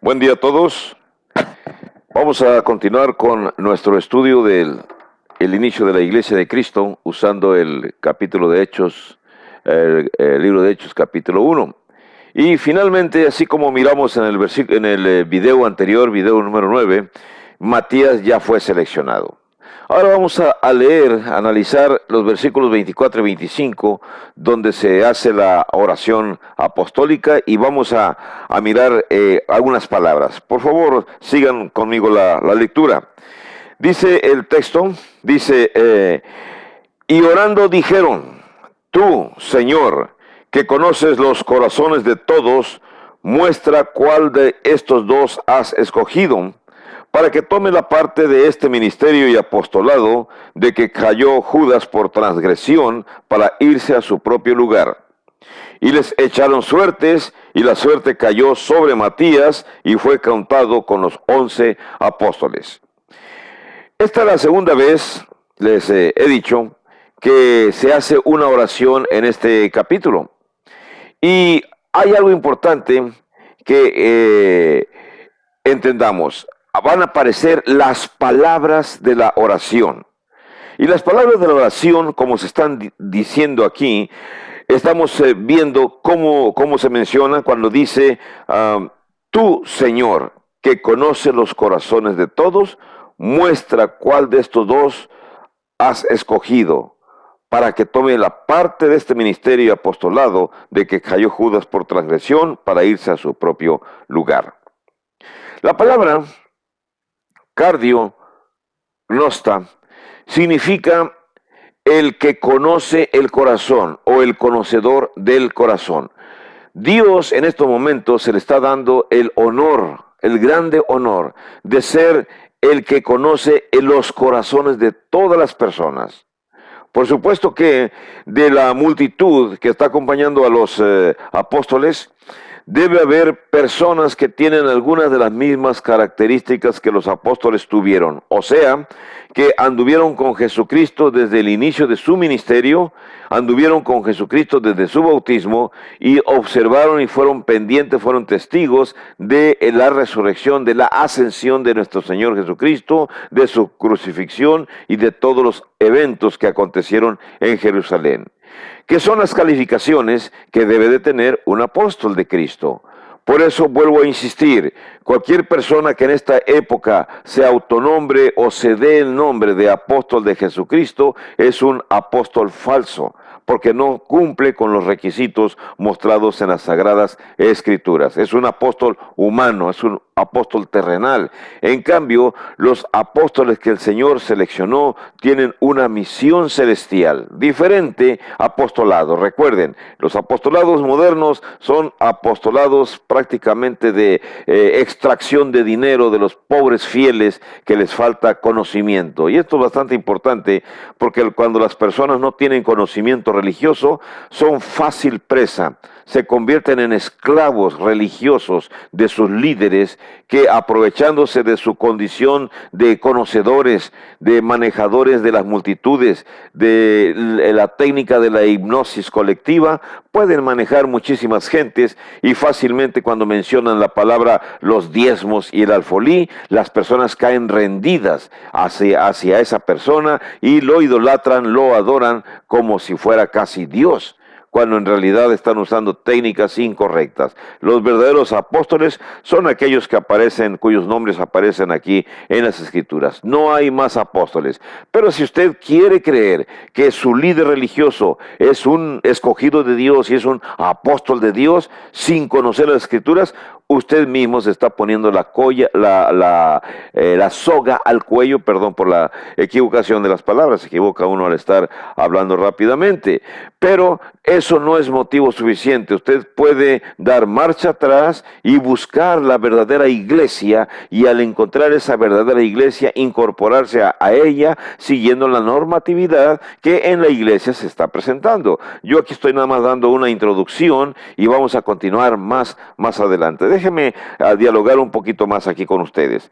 Buen día a todos. Vamos a continuar con nuestro estudio del el inicio de la Iglesia de Cristo usando el capítulo de Hechos, el libro de Hechos capítulo 1. Y finalmente, así como miramos en el video anterior, video número 9, Matías ya fue seleccionado. Ahora vamos a leer, a analizar los versículos 24 y 25, donde se hace la oración apostólica y vamos a mirar algunas palabras. Por favor, sigan conmigo la lectura. Dice el texto, y orando dijeron, tú, Señor, que conoces los corazones de todos, muestra cuál de estos dos has escogido, para que tome la parte de este ministerio y apostolado de que cayó Judas por transgresión para irse a su propio lugar. Y les echaron suertes, y la suerte cayó sobre Matías, y fue contado con los 11 apóstoles. Esta es la segunda vez, les he dicho, que se hace una oración en este capítulo. Y hay algo importante que entendamos. Van a aparecer las palabras de la oración. Y las palabras de la oración, como se están diciendo aquí, estamos viendo cómo se menciona cuando dice, tú, Señor, que conoce los corazones de todos, muestra cuál de estos dos has escogido para que tome la parte de este ministerio y apostolado de que cayó Judas por transgresión para irse a su propio lugar. La palabra cardio, gnosta, significa el que conoce el corazón o el conocedor del corazón. Dios en estos momentos se le está dando el honor, el grande honor de ser el que conoce los corazones de todas las personas. Por supuesto que de la multitud que está acompañando a los apóstoles, debe haber personas que tienen algunas de las mismas características que los apóstoles tuvieron. O sea, que anduvieron con Jesucristo desde el inicio de su ministerio, anduvieron con Jesucristo desde su bautismo y observaron y fueron pendientes, fueron testigos de la resurrección, de la ascensión de nuestro Señor Jesucristo, de su crucifixión y de todos los eventos que acontecieron en Jerusalén. ¿Qué son las calificaciones que debe de tener un apóstol de Cristo? Por eso vuelvo a insistir, cualquier persona que en esta época se autonombre o se dé el nombre de apóstol de Jesucristo es un apóstol falso, porque no cumple con los requisitos mostrados en las Sagradas Escrituras. Es un apóstol humano, es un apóstol terrenal. En cambio, los apóstoles que el Señor seleccionó tienen una misión celestial, diferente apostolado. Recuerden, los apostolados modernos son apostolados prácticamente de extracción de dinero de los pobres fieles que les falta conocimiento. Y esto es bastante importante porque cuando las personas no tienen conocimiento religioso, son fácil presa, se convierten en esclavos religiosos de sus líderes que, aprovechándose de su condición de conocedores, de manejadores de las multitudes, de la técnica de la hipnosis colectiva, pueden manejar muchísimas gentes y fácilmente cuando mencionan la palabra los diezmos y el alfolí, las personas caen rendidas hacia esa persona y lo idolatran, lo adoran como si fuera casi Dios, cuando en realidad están usando técnicas incorrectas. Los verdaderos apóstoles son aquellos que aparecen, cuyos nombres aparecen aquí en las Escrituras. No hay más apóstoles. Pero si usted quiere creer que su líder religioso es un escogido de Dios y es un apóstol de Dios, sin conocer las Escrituras, usted mismo se está poniendo la soga al cuello, perdón por la equivocación de las palabras, se equivoca uno al estar hablando rápidamente, pero eso no es motivo suficiente. Usted puede dar marcha atrás y buscar la verdadera iglesia, y al encontrar esa verdadera iglesia, incorporarse a ella, siguiendo la normatividad que en la iglesia se está presentando. Yo aquí estoy nada más dando una introducción y vamos a continuar más adelante. Déjenme dialogar un poquito más aquí con ustedes.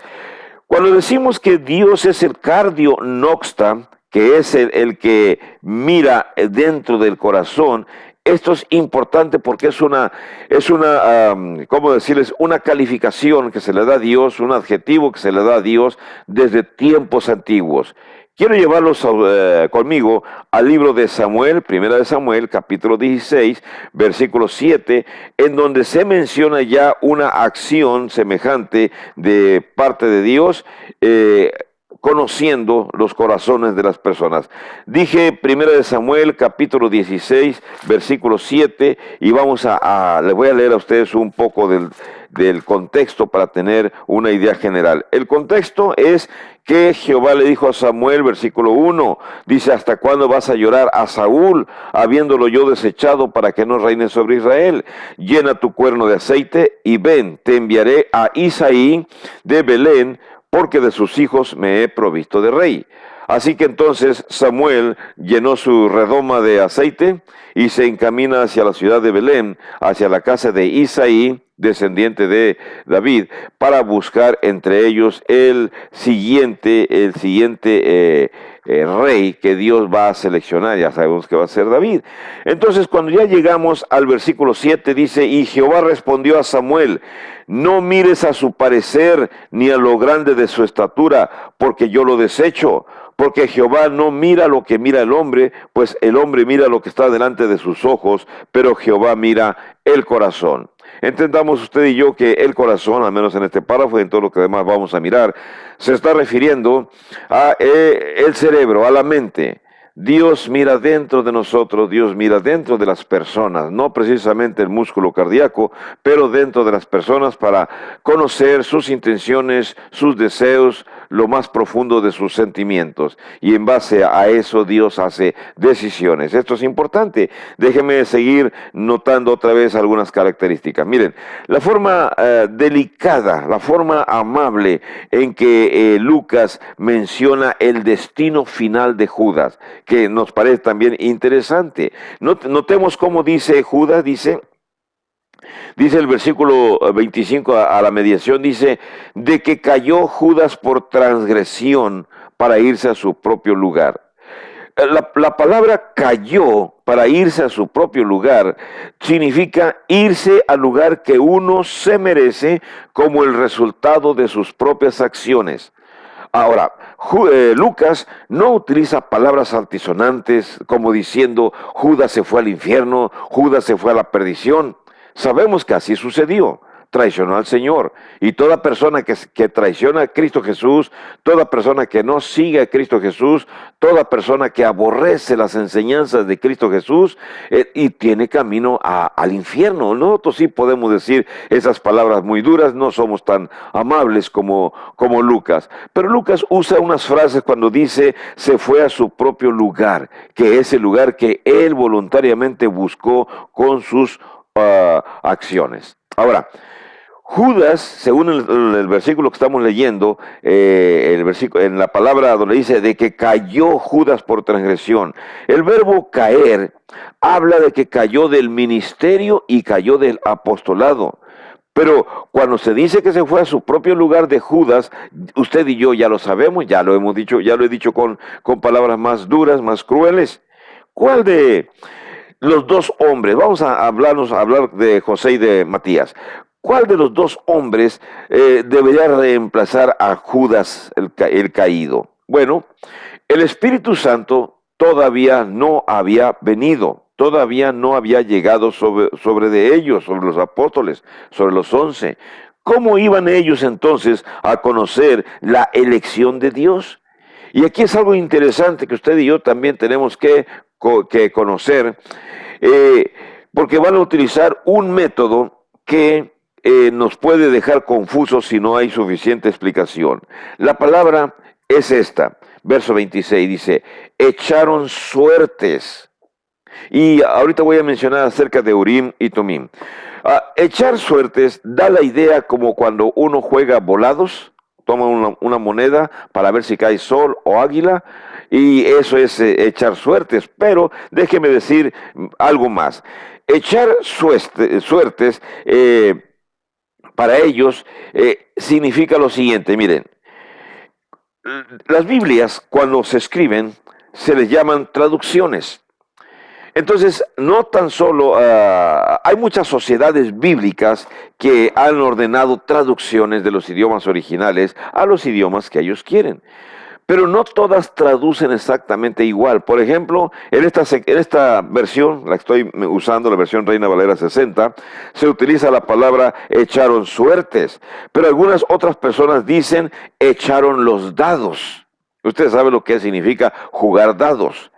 Cuando decimos que Dios es el cardio noxta, que es el que mira dentro del corazón, Esto es importante porque ¿cómo decirles? Una calificación que se le da a Dios, un adjetivo que se le da a Dios desde tiempos antiguos. Quiero llevarlos conmigo al libro de Samuel, primera de Samuel, capítulo 16, versículo 7, en donde se menciona ya una acción semejante de parte de Dios, conociendo los corazones de las personas. Dije primera de Samuel, capítulo 16, versículo 7, y les voy a leer a ustedes un poco del contexto para tener una idea general. El contexto es que Jehová le dijo a Samuel, versículo 1, dice: ¿hasta cuándo vas a llorar a Saúl, habiéndolo yo desechado para que no reine sobre Israel? Llena tu cuerno de aceite y ven, te enviaré a Isaí de Belén, porque de sus hijos me he provisto de rey. Así que entonces Samuel llenó su redoma de aceite y se encamina hacia la ciudad de Belén, hacia la casa de Isaí, descendiente de David, para buscar entre ellos el siguiente rey que Dios va a seleccionar. Ya sabemos que va a ser David. Entonces, cuando ya llegamos al versículo 7, dice: y Jehová respondió a Samuel: no mires a su parecer ni a lo grande de su estatura, porque yo lo desecho. Porque Jehová no mira lo que mira el hombre, pues el hombre mira lo que está delante de sus ojos, pero Jehová mira el corazón. Entendamos usted y yo que el corazón, al menos en este párrafo y en todo lo que demás vamos a mirar, se está refiriendo a el cerebro, a la mente. Dios mira dentro de nosotros, Dios mira dentro de las personas, no precisamente el músculo cardíaco, pero dentro de las personas, para conocer sus intenciones, sus deseos, lo más profundo de sus sentimientos. Y en base a eso Dios hace decisiones. Esto es importante. Déjenme seguir notando otra vez algunas características. Miren, la forma delicada, la forma amable en que Lucas menciona el destino final de Judas, que nos parece también interesante. Notemos cómo dice Judas, dice el versículo 25 a la mediación, dice: de que cayó Judas por transgresión para irse a su propio lugar. La palabra cayó para irse a su propio lugar significa irse al lugar que uno se merece como el resultado de sus propias acciones. Ahora, Lucas no utiliza palabras altisonantes como diciendo Judas se fue al infierno, Judas se fue a la perdición. Sabemos que así sucedió. Traicionó al Señor. Y toda persona que traiciona a Cristo Jesús, toda persona que no sigue a Cristo Jesús, toda persona que aborrece las enseñanzas de Cristo Jesús y tiene camino al infierno. Nosotros sí podemos decir esas palabras muy duras, no somos tan amables como Lucas. Pero Lucas usa unas frases cuando dice se fue a su propio lugar, que es el lugar que él voluntariamente buscó con sus acciones. Ahora, Judas, según el versículo que estamos leyendo, en la palabra donde dice de que cayó Judas por transgresión, el verbo caer habla de que cayó del ministerio y cayó del apostolado. Pero cuando se dice que se fue a su propio lugar de Judas, usted y yo ya lo sabemos, ya lo hemos dicho, ya lo he dicho con palabras más duras, más crueles. ¿Cuál de los dos hombres? Vamos a hablar de José y de Matías. ¿Cuál de los dos hombres debería reemplazar a Judas el caído? Bueno, el Espíritu Santo todavía no había venido, todavía no había llegado sobre de ellos, sobre los apóstoles, sobre los 11. ¿Cómo iban ellos entonces a conocer la elección de Dios? Y aquí es algo interesante que usted y yo también tenemos que conocer, porque van a utilizar un método que nos puede dejar confusos si no hay suficiente explicación. La palabra es esta, verso 26, dice: echaron suertes. Y ahorita voy a mencionar acerca de Urim y Tumim. Echar suertes da la idea como cuando uno juega volados, toma una moneda para ver si cae sol o águila, y eso es echar suertes. Pero déjeme decir algo más. Echar suertes para ellos significa lo siguiente. Miren, las Biblias cuando se escriben se les llaman traducciones. Entonces, no tan solo, hay muchas sociedades bíblicas que han ordenado traducciones de los idiomas originales a los idiomas que ellos quieren. Pero no todas traducen exactamente igual. Por ejemplo, en esta versión, la que estoy usando, la versión Reina Valera 60, se utiliza la palabra echaron suertes. Pero algunas otras personas dicen echaron los dados. Usted sabe lo que significa jugar dados.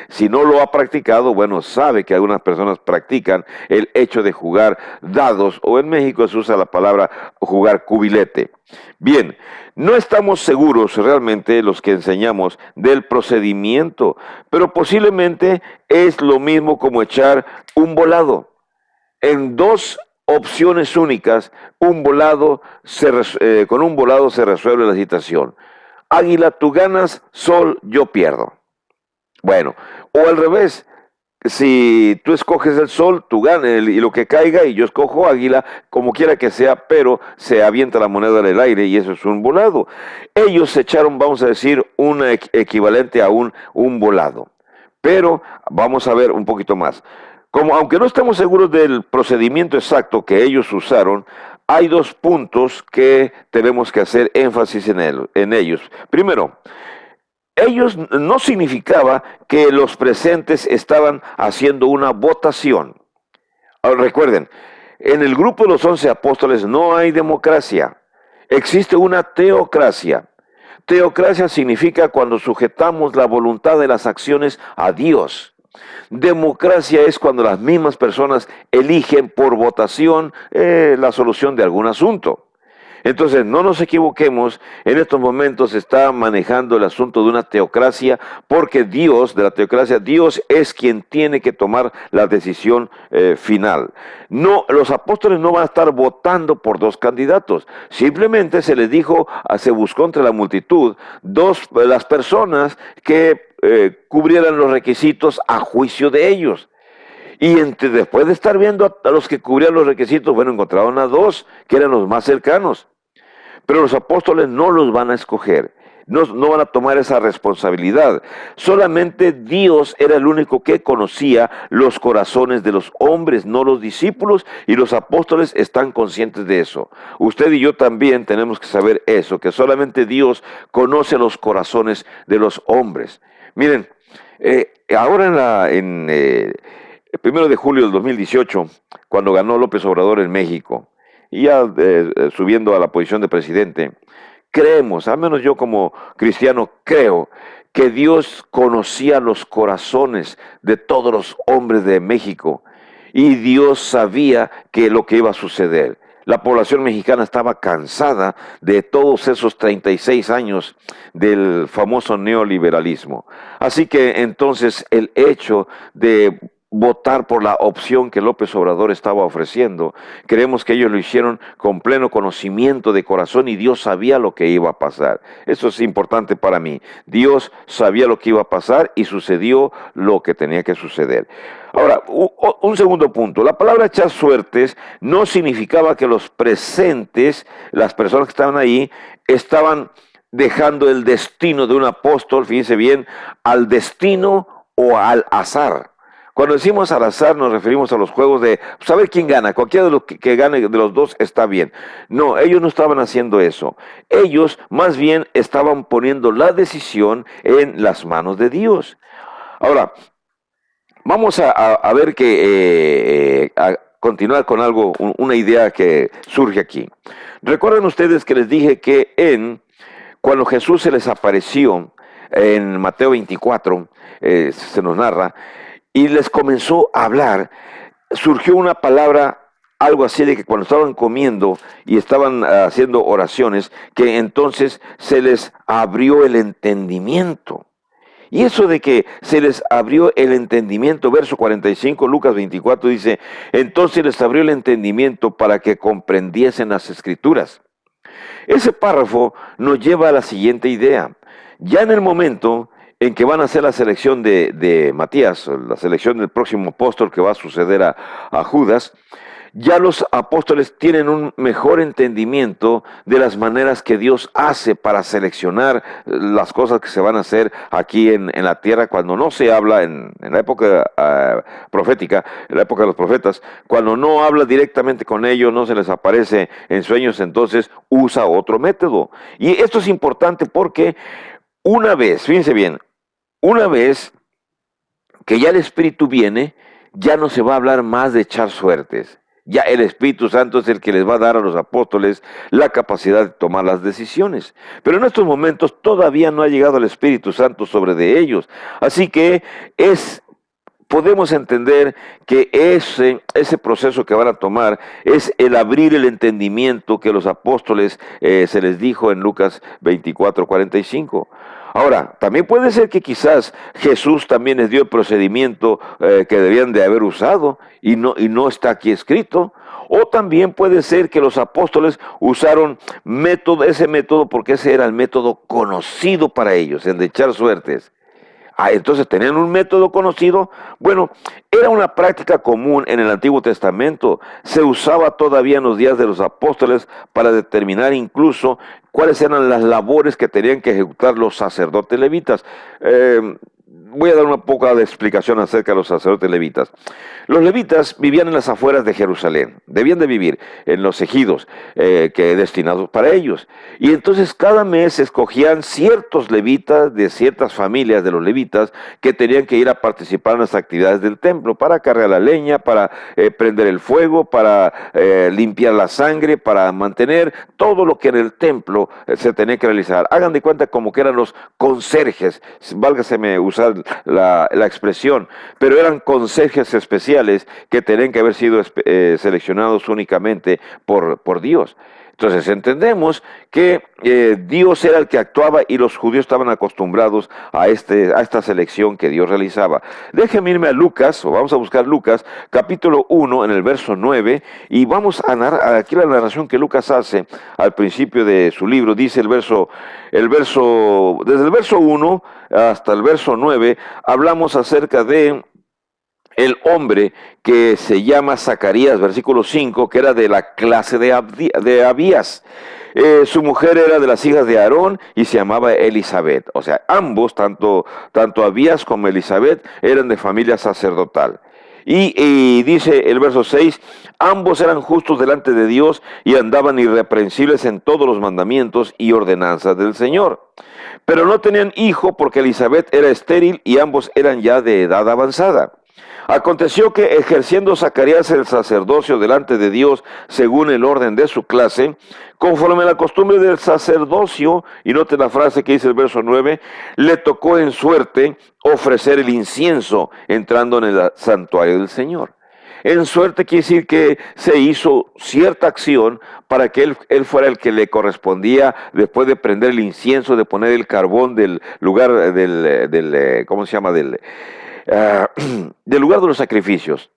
Si no lo ha practicado, bueno, sabe que algunas personas practican el hecho de jugar dados, o en México se usa la palabra jugar cubilete. Bien, no estamos seguros realmente los que enseñamos del procedimiento, pero posiblemente es lo mismo como echar un volado. En dos opciones únicas, con un volado se resuelve la situación. Águila, tú ganas, sol, yo pierdo. Bueno, o al revés, si tú escoges el sol, tú ganas y lo que caiga y yo escojo águila, como quiera que sea, pero se avienta la moneda en el aire y eso es un volado. Ellos echaron, vamos a decir, un equivalente a un volado. Pero vamos a ver un poquito más. Aunque no estamos seguros del procedimiento exacto que ellos usaron, hay dos puntos que tenemos que hacer énfasis en ellos. Primero, ellos no significaba que los presentes estaban haciendo una votación. Ahora, recuerden, en el grupo de los 11 apóstoles no hay democracia, existe una teocracia. Teocracia significa cuando sujetamos la voluntad de las acciones a Dios. Democracia es cuando las mismas personas eligen por votación la solución de algún asunto. Entonces, no nos equivoquemos, en estos momentos se está manejando el asunto de una teocracia, porque Dios, de la teocracia, Dios es quien tiene que tomar la decisión final. No, los apóstoles no van a estar votando por dos candidatos, simplemente se les dijo, se buscó entre la multitud, las personas que cubrieran los requisitos a juicio de ellos. Y después de estar viendo a los que cubrían los requisitos, bueno, encontraron a dos que eran los más cercanos. Pero los apóstoles no los van a escoger, no van a tomar esa responsabilidad. Solamente Dios era el único que conocía los corazones de los hombres, no los discípulos, y los apóstoles están conscientes de eso. Usted y yo también tenemos que saber eso, que solamente Dios conoce los corazones de los hombres. Miren, ahora el 1 de julio del 2018, cuando ganó López Obrador en México, y ya subiendo a la posición de presidente, creemos, al menos yo como cristiano creo, que Dios conocía los corazones de todos los hombres de México y Dios sabía que lo que iba a suceder. La población mexicana estaba cansada de todos esos 36 años del famoso neoliberalismo. Así que entonces el hecho de votar por la opción que López Obrador estaba ofreciendo, creemos que ellos lo hicieron con pleno conocimiento de corazón y Dios sabía lo que iba a pasar. Eso es importante para mí. Dios sabía lo que iba a pasar y sucedió lo que tenía que suceder. Ahora, un segundo punto. La palabra echar suertes no significaba que los presentes, las personas que estaban ahí, estaban dejando el destino de un apóstol, fíjense bien, al destino o al azar. Cuando decimos al azar nos referimos a los juegos de saber quién gana, cualquiera de los que gane de los dos está bien. No, ellos no estaban haciendo eso. Ellos más bien estaban poniendo la decisión en las manos de Dios. Ahora, vamos a ver a continuar con algo, una idea que surge aquí. Recuerden ustedes que les dije que cuando Jesús se les apareció en Mateo 24, se nos narra, y les comenzó a hablar, surgió una palabra, algo así de que cuando estaban comiendo y estaban haciendo oraciones, que entonces se les abrió el entendimiento. Y eso de que se les abrió el entendimiento, verso 45, Lucas 24 dice, entonces les abrió el entendimiento para que comprendiesen las Escrituras. Ese párrafo nos lleva a la siguiente idea. Ya en el momento en que van a hacer la selección de Matías, la selección del próximo apóstol que va a suceder a Judas, ya los apóstoles tienen un mejor entendimiento de las maneras que Dios hace para seleccionar las cosas que se van a hacer aquí en la tierra cuando no se habla en la época profética, en la época de los profetas, cuando no habla directamente con ellos, no se les aparece en sueños, entonces usa otro método. Y esto es importante porque una vez, fíjense bien, una vez que ya el Espíritu viene, ya no se va a hablar más de echar suertes. Ya el Espíritu Santo es el que les va a dar a los apóstoles la capacidad de tomar las decisiones. Pero en estos momentos todavía no ha llegado el Espíritu Santo sobre de ellos. Así que podemos entender que ese proceso que van a tomar es el abrir el entendimiento que los apóstoles se les dijo en Lucas 24:45. Ahora, también puede ser que quizás Jesús también les dio el procedimiento que debían de haber usado y no está aquí escrito. O también puede ser que los apóstoles usaron ese método porque ese era el método conocido para ellos, el de echar suertes. Entonces tenían un método conocido. Bueno, era una práctica común en el Antiguo Testamento. Se usaba todavía en los días de los apóstoles para determinar incluso cuáles eran las labores que tenían que ejecutar los sacerdotes levitas. Voy a dar una poca de explicación acerca de los sacerdotes levitas. Los levitas vivían en las afueras de Jerusalén, debían de vivir en los ejidos destinados para ellos. Y entonces cada mes escogían ciertos levitas de ciertas familias de los levitas que tenían que ir a participar en las actividades del templo para cargar la leña, para prender el fuego, para limpiar la sangre, para mantener todo lo que en el templo se tenía que realizar. Hagan de cuenta como que eran los conserjes, válgaseme usar la expresión, pero eran conserjes especiales que tenían que haber sido seleccionados únicamente por Dios. Entonces entendemos que Dios era el que actuaba y los judíos estaban acostumbrados a esta selección que Dios realizaba. Déjenme irme a Lucas, o vamos a buscar Lucas, capítulo 1, en el verso 9, y vamos a narrar aquí la narración que Lucas hace al principio de su libro. Dice desde el verso 1 hasta el verso 9, hablamos acerca de el hombre que se llama Zacarías, versículo 5, que era de la clase de Abías. Su mujer era de las hijas de Aarón y se llamaba Elizabeth. O sea, ambos, tanto Abías como Elizabeth, eran de familia sacerdotal. Y dice el verso 6, ambos eran justos delante de Dios y andaban irreprensibles en todos los mandamientos y ordenanzas del Señor. Pero no tenían hijo porque Elizabeth era estéril y ambos eran ya de edad avanzada. Aconteció que ejerciendo Zacarías el sacerdocio delante de Dios según el orden de su clase, conforme a la costumbre del sacerdocio, y noten la frase que dice el verso 9, le tocó en suerte ofrecer el incienso entrando en el santuario del Señor. En suerte quiere decir que se hizo cierta acción para que él fuera el que le correspondía después de prender el incienso, de poner el carbón del lugar ¿cómo se llama? Del lugar de los sacrificios.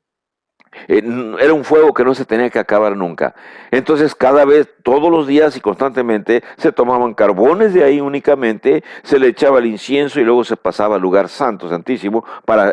Era un fuego que no se tenía que acabar nunca. Entonces cada vez, todos los días y constantemente, se tomaban carbones de ahí únicamente, se le echaba el incienso y luego se pasaba al lugar santo, santísimo, para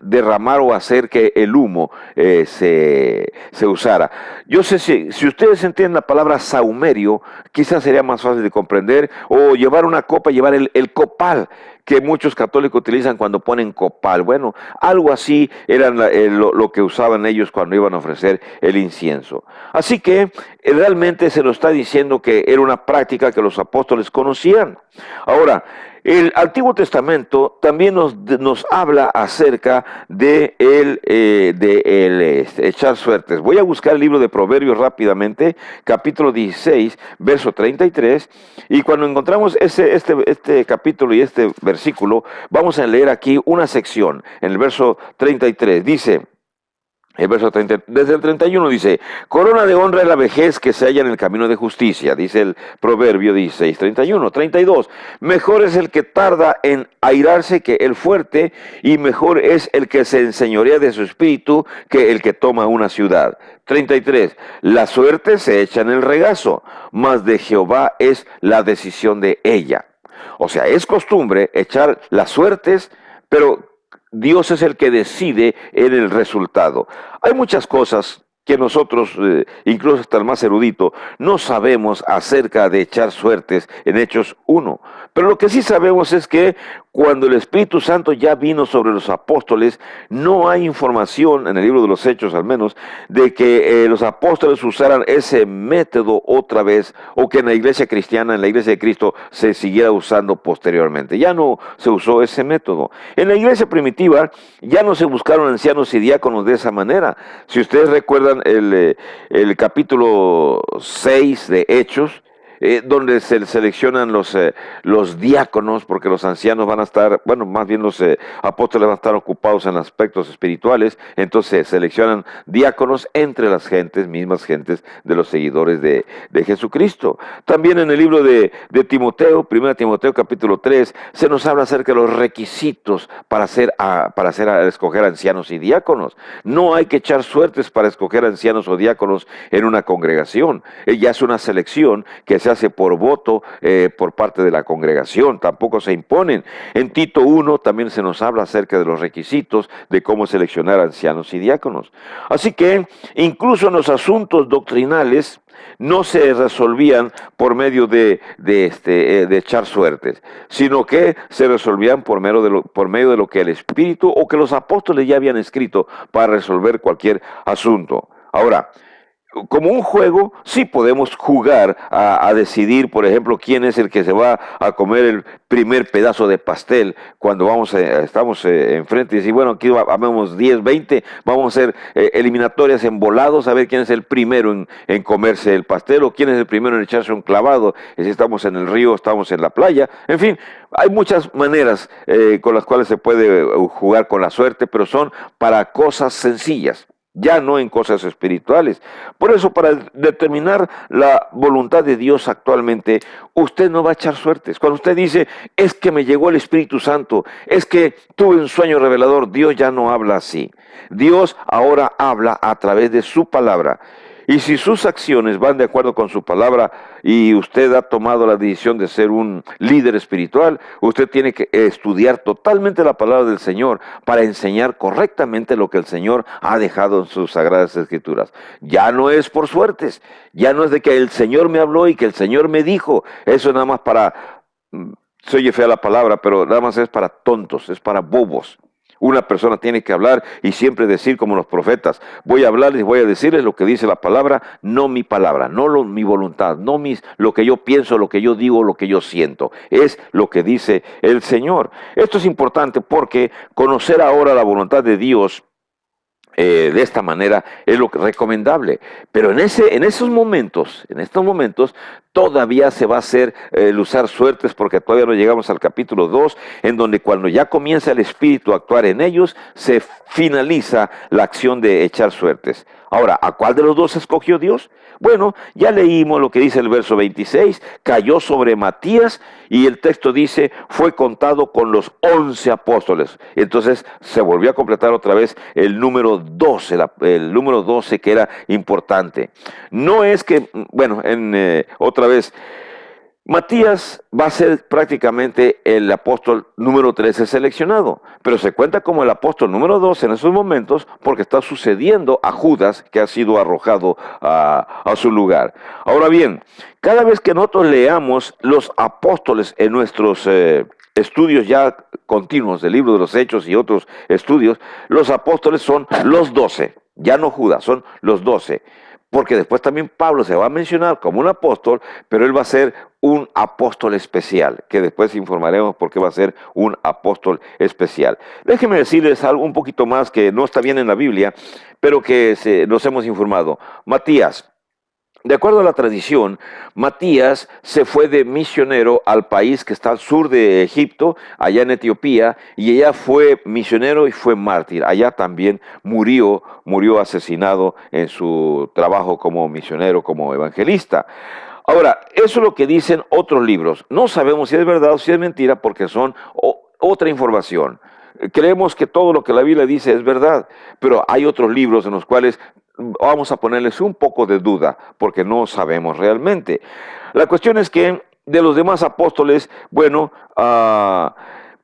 derramar o hacer que el humo se usara. Yo sé si ustedes entienden la palabra saumerio, quizás sería más fácil de comprender, o llevar una copa, llevar el copal, que muchos católicos utilizan cuando ponen copal. Bueno, algo así era lo que usaban ellos cuando iban a ofrecer el incienso. Así que realmente se nos está diciendo que era una práctica que los apóstoles conocían. Ahora, el Antiguo Testamento también nos habla acerca de echar suertes. Voy a buscar el libro de Proverbios rápidamente, capítulo 16, verso 33, y cuando encontramos este capítulo y este versículo, vamos a leer aquí una sección, en el verso 33, dice... El verso 30, desde el 31 dice, corona de honra es la vejez que se halla en el camino de justicia, dice el Proverbio 16, 31, 32. Mejor es el que tarda en airarse que el fuerte, y mejor es el que se enseñorea de su espíritu que el que toma una ciudad. 33. La suerte se echa en el regazo, mas de Jehová es la decisión de ella. O sea, es costumbre echar las suertes, pero Dios es el que decide en el resultado. Hay muchas cosas que nosotros, incluso hasta el más erudito, no sabemos acerca de echar suertes en Hechos 1. Pero lo que sí sabemos es que cuando el Espíritu Santo ya vino sobre los apóstoles, no hay información, en el libro de los Hechos al menos, de que los apóstoles usaran ese método otra vez, o que en la iglesia cristiana, en la iglesia de Cristo, se siguiera usando posteriormente. Ya no se usó ese método. En la iglesia primitiva ya no se buscaron ancianos y diáconos de esa manera. Si ustedes recuerdan el capítulo 6 de Hechos, donde se seleccionan los diáconos, porque los ancianos van a estar, bueno, más bien los apóstoles van a estar ocupados en aspectos espirituales, entonces seleccionan diáconos entre las mismas gentes de los seguidores de Jesucristo. También en el libro de Timoteo, 1 Timoteo capítulo 3, se nos habla acerca de los requisitos para escoger ancianos y diáconos. No hay que echar suertes para escoger ancianos o diáconos en una congregación. Ya es una selección que se hace por voto por parte de la congregación, tampoco se imponen. En Tito 1 también se nos habla acerca de los requisitos de cómo seleccionar ancianos y diáconos. Así que incluso en los asuntos doctrinales no se resolvían por medio de echar suertes, sino que se resolvían por medio de lo que el Espíritu o que los apóstoles ya habían escrito para resolver cualquier asunto. Ahora, como un juego, sí podemos jugar a decidir, por ejemplo, quién es el que se va a comer el primer pedazo de pastel cuando estamos enfrente y decir, bueno, aquí vamos 10, 20, vamos a hacer eliminatorias en volados, a ver quién es el primero en comerse el pastel o quién es el primero en echarse un clavado, si estamos en el río, estamos en la playa, en fin, hay muchas maneras con las cuales se puede jugar con la suerte, pero son para cosas sencillas, ya no en cosas espirituales. Por eso, para determinar la voluntad de Dios actualmente, usted no va a echar suertes. Cuando usted dice, es que me llegó el Espíritu Santo, es que tuve un sueño revelador, Dios ya no habla así. Dios ahora habla a través de su palabra. Y si sus acciones van de acuerdo con su palabra y usted ha tomado la decisión de ser un líder espiritual, usted tiene que estudiar totalmente la palabra del Señor para enseñar correctamente lo que el Señor ha dejado en sus sagradas escrituras. Ya no es por suertes, ya no es de que el Señor me habló y que el Señor me dijo. Eso nada más se oye fea la palabra, pero nada más es para tontos, es para bobos. Una persona tiene que hablar y siempre decir como los profetas, voy a hablarles, voy a decirles lo que dice la palabra, no mi palabra, no mi voluntad, no lo que yo pienso, lo que yo digo, lo que yo siento, es lo que dice el Señor. Esto es importante porque conocer ahora la voluntad de Dios de esta manera es lo recomendable, pero en estos momentos, todavía se va a hacer el usar suertes porque todavía no llegamos al capítulo 2, en donde cuando ya comienza el Espíritu a actuar en ellos, se finaliza la acción de echar suertes. Ahora, ¿a cuál de los dos escogió Dios? Bueno, ya leímos lo que dice el verso 26, cayó sobre Matías y el texto dice, fue contado con los 11 apóstoles. Entonces se volvió a completar otra vez el número 12, el número 12 que era importante. No es que, bueno, otra vez, Matías va a ser prácticamente el apóstol número 13 seleccionado, pero se cuenta como el apóstol número 12 en esos momentos porque está sucediendo a Judas que ha sido arrojado a su lugar. Ahora bien, cada vez que nosotros leamos los apóstoles en nuestros estudios ya continuos del libro de los Hechos y otros estudios, los apóstoles son los 12, ya no Judas, son los 12. Porque después también Pablo se va a mencionar como un apóstol, pero él va a ser un apóstol especial, que después informaremos por qué va a ser un apóstol especial. Déjenme decirles algo un poquito más que no está bien en la Biblia, pero que nos hemos informado. Matías. De acuerdo a la tradición, Matías se fue de misionero al país que está al sur de Egipto, allá en Etiopía, y allá fue misionero y fue mártir. Allá también murió asesinado en su trabajo como misionero, como evangelista. Ahora, eso es lo que dicen otros libros. No sabemos si es verdad o si es mentira porque son otra información. Creemos que todo lo que la Biblia dice es verdad, pero hay otros libros en los cuales vamos a ponerles un poco de duda, porque no sabemos realmente. La cuestión es que de los demás apóstoles, bueno,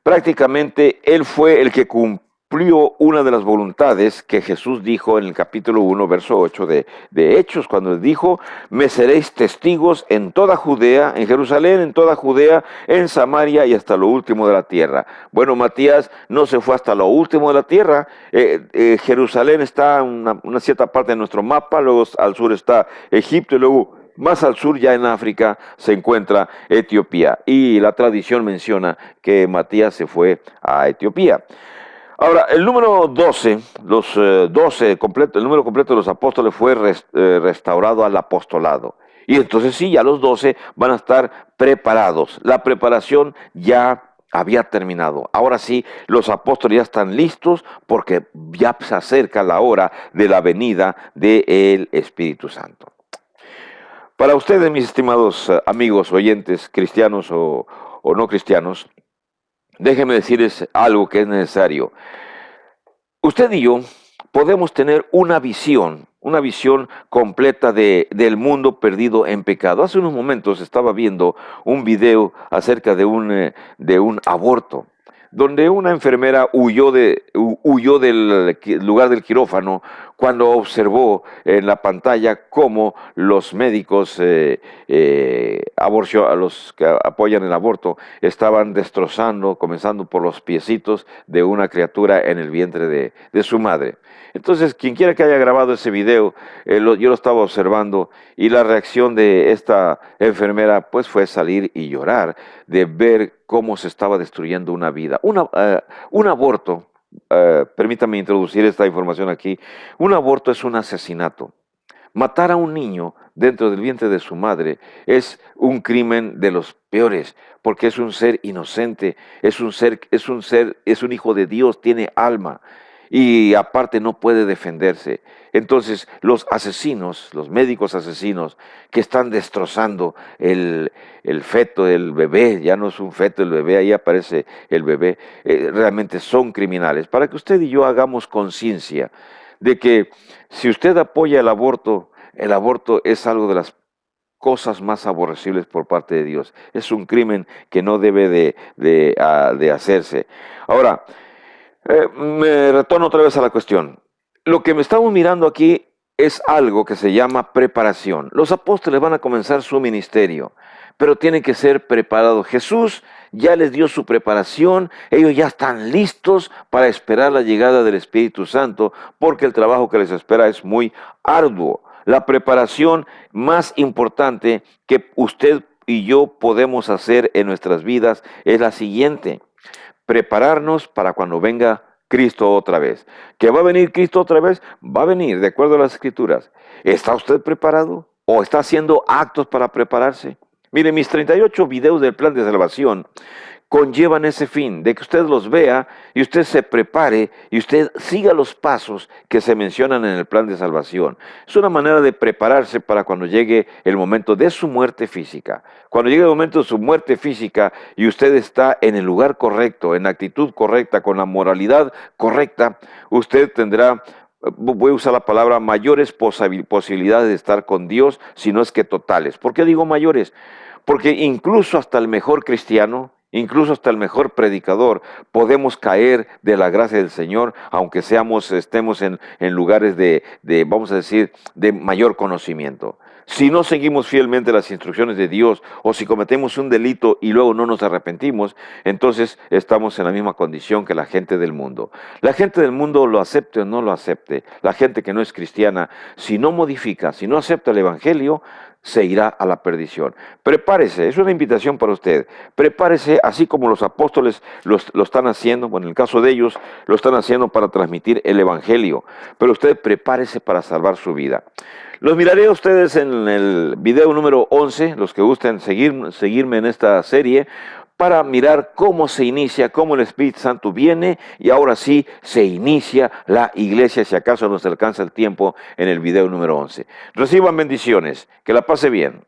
prácticamente él fue el que cumplió cumplió una de las voluntades que Jesús dijo en el capítulo 1, verso 8 de Hechos, cuando dijo: me seréis testigos en toda Judea, en Jerusalén, en toda Judea, en Samaria y hasta lo último de la tierra. Bueno, Matías no se fue hasta lo último de la tierra. Jerusalén está en una cierta parte de nuestro mapa, luego al sur está Egipto y luego más al sur, ya en África, se encuentra Etiopía. Y la tradición menciona que Matías se fue a Etiopía. Ahora, el número 12, el número completo de los apóstoles fue restaurado al apostolado. Y entonces sí, ya los 12 van a estar preparados. La preparación ya había terminado. Ahora sí, los apóstoles ya están listos porque ya se acerca la hora de la venida del Espíritu Santo. Para ustedes, mis estimados amigos, oyentes, cristianos o no cristianos, déjenme decirles algo que es necesario. Usted y yo podemos tener una visión completa del mundo perdido en pecado. Hace unos momentos estaba viendo un video acerca de un aborto, donde una enfermera huyó del lugar del quirófano cuando observó en la pantalla cómo los médicos, los que apoyan el aborto, estaban destrozando, comenzando por los piecitos de una criatura en el vientre de su madre. Entonces, quien quiera que haya grabado ese video, yo lo estaba observando y la reacción de esta enfermera pues fue salir y llorar de ver cómo se estaba destruyendo una vida. Un aborto, permítame introducir esta información aquí, un aborto es un asesinato. Matar a un niño dentro del vientre de su madre es un crimen de los peores, porque es un ser inocente, es un hijo de Dios, tiene alma y aparte no puede defenderse. Entonces los asesinos, los médicos asesinos que están destrozando el feto del bebé, ya no es un feto el bebé, ahí aparece el bebé, realmente son criminales. Para que usted y yo hagamos conciencia de que si usted apoya el aborto es algo de las cosas más aborrecibles por parte de Dios. Es un crimen que no debe de hacerse. Ahora, me retorno otra vez a la cuestión. Lo que me estamos mirando aquí es algo que se llama preparación. Los apóstoles van a comenzar su ministerio, pero tienen que ser preparados. Jesús ya les dio su preparación, ellos ya están listos para esperar la llegada del Espíritu Santo, porque el trabajo que les espera es muy arduo. La preparación más importante que usted y yo podemos hacer en nuestras vidas es la siguiente: prepararnos para cuando venga Cristo otra vez. ¿Que va a venir Cristo otra vez? Va a venir, de acuerdo a las Escrituras. ¿Está usted preparado? ¿O está haciendo actos para prepararse? Mire, mis 38 videos del plan de salvación conllevan ese fin, de que usted los vea y usted se prepare y usted siga los pasos que se mencionan en el plan de salvación. Es una manera de prepararse para cuando llegue el momento de su muerte física. Cuando llegue el momento de su muerte física y usted está en el lugar correcto, en la actitud correcta, con la moralidad correcta, usted tendrá, voy a usar la palabra, mayores posibilidades de estar con Dios, si no es que totales. ¿Por qué digo mayores? Porque incluso hasta el mejor cristiano, incluso hasta el mejor predicador, podemos caer de la gracia del Señor, aunque estemos en lugares vamos a decir, de mayor conocimiento. Si no seguimos fielmente las instrucciones de Dios, o si cometemos un delito y luego no nos arrepentimos, entonces estamos en la misma condición que la gente del mundo. La gente del mundo, lo acepte o no lo acepte, la gente que no es cristiana, si no modifica, si no acepta el Evangelio, se irá a la perdición. Prepárese, es una invitación para usted. Prepárese así como los apóstoles lo están haciendo, bueno, en el caso de ellos, lo están haciendo para transmitir el Evangelio. Pero usted prepárese para salvar su vida. Los miraré a ustedes en el video número 11, los que gusten seguirme en esta serie, para mirar cómo se inicia, cómo el Espíritu Santo viene y ahora sí se inicia la iglesia, si acaso nos alcanza el tiempo, en el video número 11. Reciban bendiciones, que la pase bien.